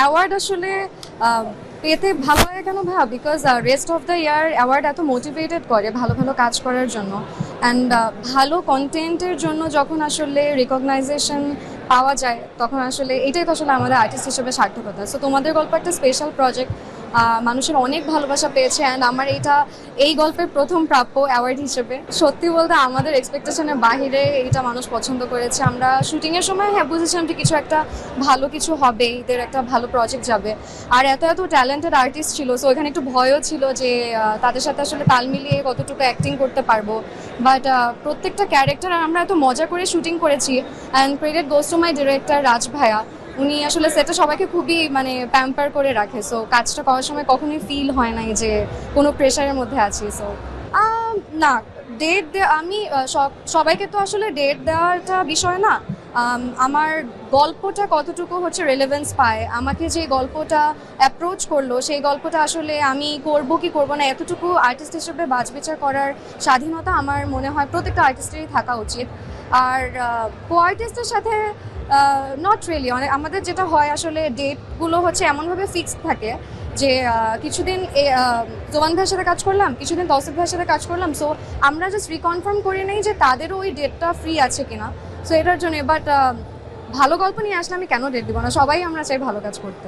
Award আসলে পেতে ভালো লাগে কেন ভাব, because rest of the year award এত মোটিভেটেড করে ভালো ভালো কাজ করার জন্য, অ্যান্ড ভালো কন্টেন্টের জন্য যখন আসলে রিকগনাইজেশন পাওয়া যায় তখন আসলে এটাই তো আসলে আমাদের আর্টিস্ট হিসেবে সার্থকতা। সো তোমাদের গল্প একটা স্পেশাল প্রজেক্ট, মানুষের অনেক ভালোবাসা পেয়েছে, অ্যান্ড আমার এই গল্পের প্রথম প্রাপ্য অ্যাওয়ার্ড হিসেবে। সত্যি বলতে আমাদের এক্সপেকটেশনের বাহিরে এটা মানুষ পছন্দ করেছে। আমরা শুটিংয়ের সময় বুঝেছিলাম যে কিছু একটা ভালো কিছু হবে, এদের একটা ভালো প্রজেক্ট যাবে, আর এত এত ট্যালেন্টেড আর্টিস্ট ছিল, সো এখানে একটু ভয়ও ছিল যে তাদের সাথে আসলে তাল মিলিয়ে কতটুকু অ্যাক্টিং করতে পারবো। বাট প্রত্যেকটা ক্যারেক্টার আমরা এত মজা করে শুটিং করেছি, and credit goes to my director Raj ভাইয়া। উনি আসলে সেটা সবাইকে খুবই প্যাম্পার করে রাখে, সো কাজটা করার সময় কখনোই ফিল হয় নাই যে কোনো প্রেশারের মধ্যে আছি। সো না, ডেট আমি সবাইকে তো আসলে ডেট দেওয়াটা বিষয় না। আমার গল্পটা কতটুকু রেলেভেন্স পায়, আমাকে যে গল্পটা অ্যাপ্রোচ করলো সেই গল্পটা আসলে আমি করব কি করব না, এতটুকু আর্টিস্ট হিসেবে বাছবিচার করার স্বাধীনতা আমার মনে হয় প্রত্যেকটা আর্টিস্টেরই থাকা উচিত। আর কো আর্টিস্টের সাথে নট রিয়েলি, আমাদের যেটা হয় আসলে ডেটগুলো এমনভাবে ফিক্সড থাকে যে কিছুদিন জোয়ান ভাইয়ের সাথে কাজ করলাম, কিছুদিন তৌসিফ ভাইয়ের সাথে কাজ করলাম, সো আমরা জাস্ট রিকনফার্ম করে নেই যে তাদেরও ওই ডেটটা ফ্রি আছে কিনা। সো এটার জন্য, বাট ভালো গল্প নিয়ে আসলে আমি কেন ডেট দিব না, সবাই আমরা চাই ভালো কাজ করতে।